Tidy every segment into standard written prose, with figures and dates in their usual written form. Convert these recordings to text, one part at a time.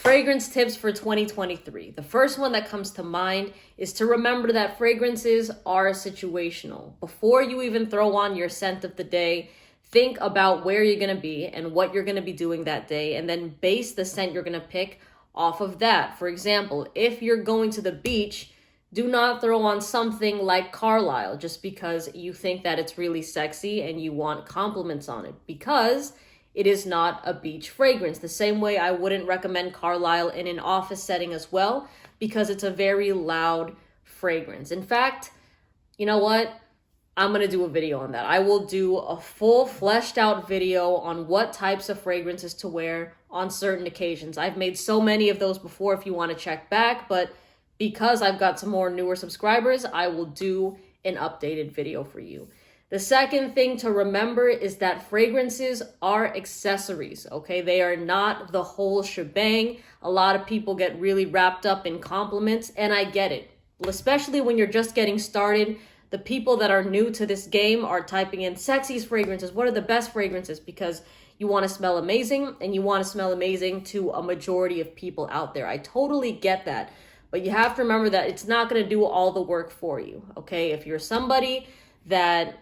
Fragrance tips for 2023. The first one that comes to mind is to remember that fragrances are situational. Before you even throw on your scent of the day, think about where you're going to be and what you're going to be doing that day, and then base the scent you're going to pick off of that. For example, if you're going to the beach, do not throw on something like Carlisle just because you think that it's really sexy and you want compliments on it, because it is not a beach fragrance. The same way I wouldn't recommend Carlisle in an office setting as well, because it's a very loud fragrance. In fact, you know what? I'm going to do a video on that. I will do a full fleshed out video on what types of fragrances to wear on certain occasions. I've made so many of those before if you want to check back, but because I've got some more newer subscribers, I will do an updated video for you. The second thing to remember is that fragrances are accessories, okay? They are not the whole shebang. A lot of people get really wrapped up in compliments, and I get it. Especially when you're just getting started, the people that are new to this game are typing in sexiest fragrances. What are the best fragrances? Because you want to smell amazing, and you want to smell amazing to a majority of people out there. I totally get that. But you have to remember that it's not going to do all the work for you, okay? If you're somebody that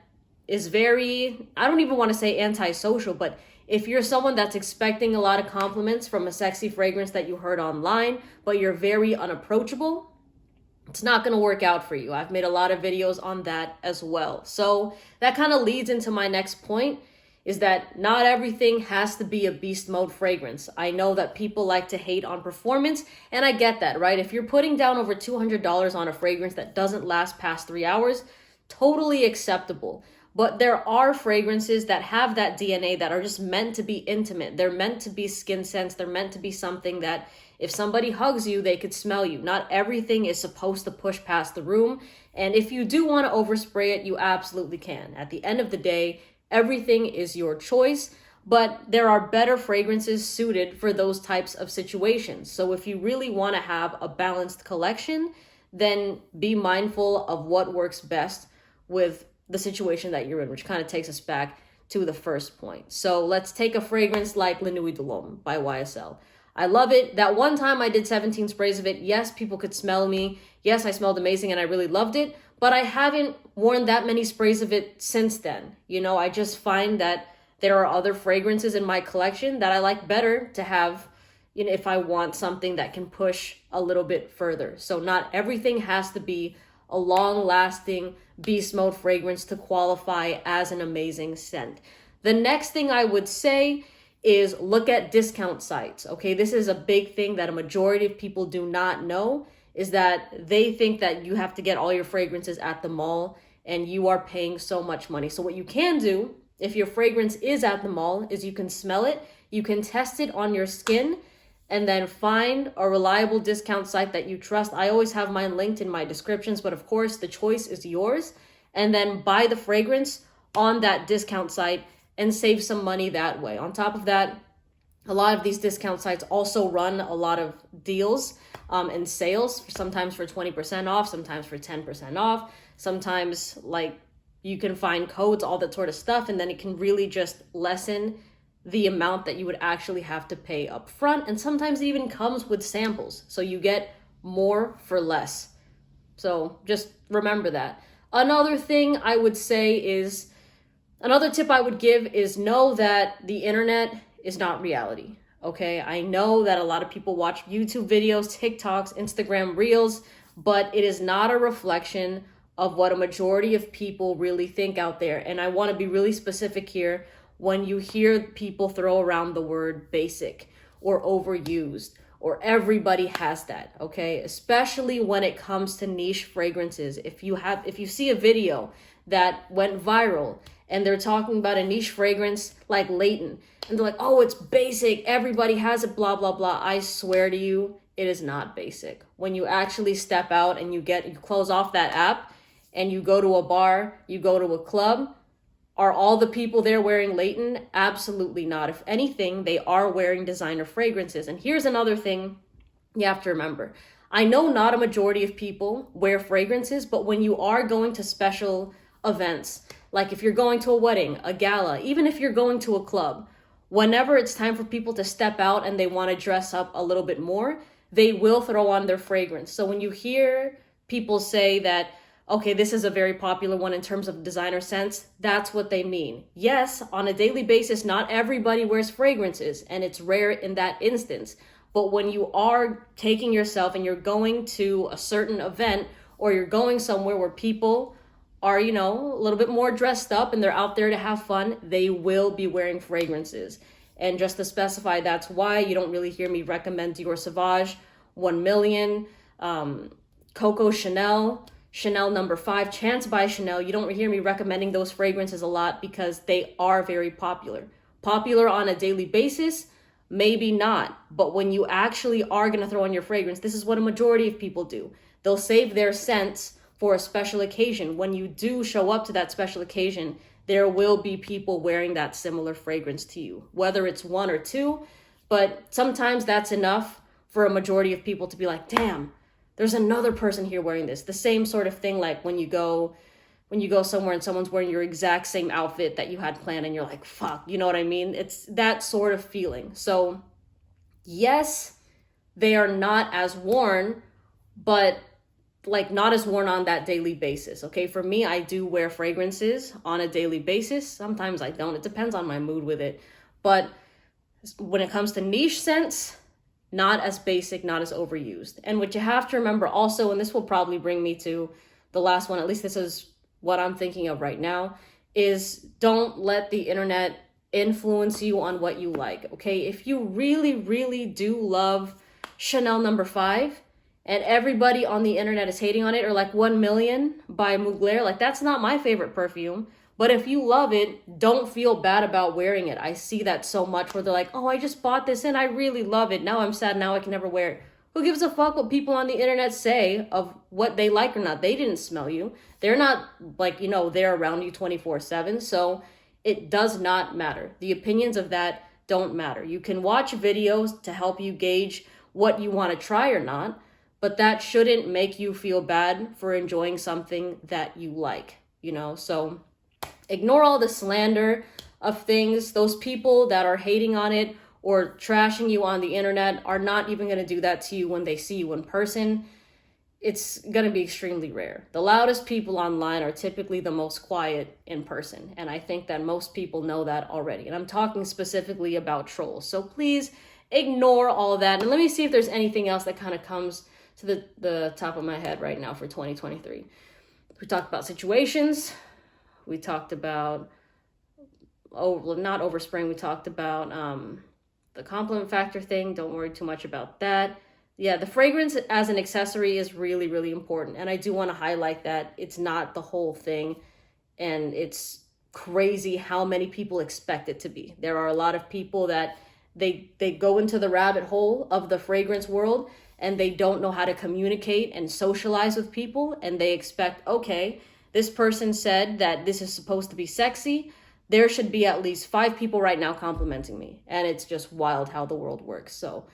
is very, I don't even want to say antisocial, but if you're someone that's expecting a lot of compliments from a sexy fragrance that you heard online, but you're very unapproachable, it's not going to work out for you. I've made a lot of videos on that as well. So that kind of leads into my next point, is that not everything has to be a beast mode fragrance. I know that people like to hate on performance, and I get that, right? If you're putting down over $200 on a fragrance that doesn't last past 3 hours, totally acceptable. But there are fragrances that have that DNA that are just meant to be intimate. They're meant to be skin scents. They're meant to be something that if somebody hugs you, they could smell you. Not everything is supposed to push past the room. And if you do want to overspray it, you absolutely can. At the end of the day, everything is your choice, but there are better fragrances suited for those types of situations. So if you really want to have a balanced collection, then be mindful of what works best with the situation that you're in, which kind of takes us back to the first point. So let's take a fragrance like La Nuit de l'Homme by YSL. I love it. That one time I did 17 sprays of it. Yes, people could smell me. Yes, I smelled amazing and I really loved it, but I haven't worn that many sprays of it since then. You know, I just find that there are other fragrances in my collection that I like better to have, you know, if I want something that can push a little bit further. So not everything has to be a long-lasting beast mode fragrance to qualify as an amazing scent. The next thing I would say is look at discount sites. Okay, this is a big thing that a majority of people do not know, is that they think that you have to get all your fragrances at the mall and you are paying so much money. So what you can do if your fragrance is at the mall is you can smell it, you can test it on your skin, and then find a reliable discount site that you trust. I always have mine linked in my descriptions, but of course the choice is yours. And then buy the fragrance on that discount site and save some money that way. On top of that, a lot of these discount sites also run a lot of deals and sales, sometimes for 20% off, sometimes for 10% off, sometimes like you can find codes, all that sort of stuff, and then it can really just lessen the amount that you would actually have to pay up front. And sometimes it even comes with samples, so you get more for less. So just remember that. Another thing I would say is, another tip I would give is know that the internet is not reality, okay? I know that a lot of people watch YouTube videos, TikToks, Instagram Reels, but it is not a reflection of what a majority of people really think out there. And I want to be really specific here. When you hear people throw around the word basic or overused, or everybody has that, okay? Especially when it comes to niche fragrances. If you see a video that went viral and they're talking about a niche fragrance like Layton, and they're like, oh, it's basic, everybody has it, blah, blah, blah. I swear to you, it is not basic. When you actually step out and you close off that app and you go to a bar, you go to a club, are all the people there wearing Layton? Absolutely not. If anything, they are wearing designer fragrances. And here's another thing you have to remember. I know not a majority of people wear fragrances, but when you are going to special events, like if you're going to a wedding, a gala, even if you're going to a club, whenever it's time for people to step out and they want to dress up a little bit more, they will throw on their fragrance. So when you hear people say that, okay, this is a very popular one in terms of designer scents, that's what they mean. Yes, on a daily basis, not everybody wears fragrances, and it's rare in that instance. But when you are taking yourself and you're going to a certain event, or you're going somewhere where people are, you know, a little bit more dressed up and they're out there to have fun, they will be wearing fragrances. And just to specify, that's why you don't really hear me recommend Dior Sauvage, 1 Million, Coco Chanel, Chanel No. 5, Chance by Chanel. You don't hear me recommending those fragrances a lot because they are very popular. Popular on a daily basis, maybe not. But when you actually are going to throw on your fragrance, this is what a majority of people do. They'll save their scents for a special occasion. When you do show up to that special occasion, there will be people wearing that similar fragrance to you, whether it's one or two. But sometimes that's enough for a majority of people to be like, damn, there's another person here wearing this. The same sort of thing like when you go somewhere and someone's wearing your exact same outfit that you had planned and you're like, fuck, you know what I mean? It's that sort of feeling. So yes, they are not as worn, but like not as worn on that daily basis. Okay, for me, I do wear fragrances on a daily basis. Sometimes I don't. It depends on my mood with it. But when it comes to niche scents, not as basic, not as overused. And what you have to remember also, and this will probably bring me to the last one, at least this is what I'm thinking of right now, is don't let the internet influence you on what you like. Okay, if you really, really do love Chanel No. 5, and everybody on the internet is hating on it, or like 1 Million by Mugler, like that's not my favorite perfume. But if you love it, don't feel bad about wearing it. I see that so much where they're like, oh, I just bought this and I really love it. Now I'm sad, now I can never wear it. Who gives a fuck what people on the internet say of what they like or not? They didn't smell you. They're not like, you know, they're around you 24/7. So it does not matter. The opinions of that don't matter. You can watch videos to help you gauge what you want to try or not, but that shouldn't make you feel bad for enjoying something that you like, you know? So ignore all the slander of things. Those people that are hating on it or trashing you on the internet are not even going to do that to you when they see you in person. It's going to be extremely rare. The loudest people online are typically the most quiet in person. And I think that most people know that already. And I'm talking specifically about trolls. So please ignore all of that. And let me see if there's anything else that kind of comes to the top of my head right now for 2023. We talked about situations. We talked about, not overspring. We talked about the compliment factor thing. Don't worry too much about that. Yeah, the fragrance as an accessory is really, really important. And I do want to highlight that it's not the whole thing. And it's crazy how many people expect it to be. There are a lot of people that they go into the rabbit hole of the fragrance world and they don't know how to communicate and socialize with people. And they expect, okay, this person said that this is supposed to be sexy. There should be at least 5 people right now complimenting me. And it's just wild how the world works. So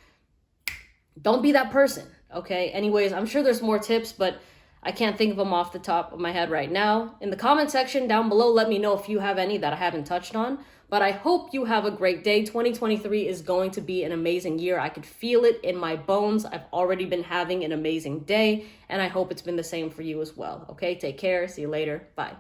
don't be that person, okay? Anyways, I'm sure there's more tips, but I can't think of them off the top of my head right now. In the comment section down below, let me know if you have any that I haven't touched on. But I hope you have a great day. 2023 is going to be an amazing year. I could feel it in my bones. I've already been having an amazing day, and I hope it's been the same for you as well. Okay, take care. See you later. Bye.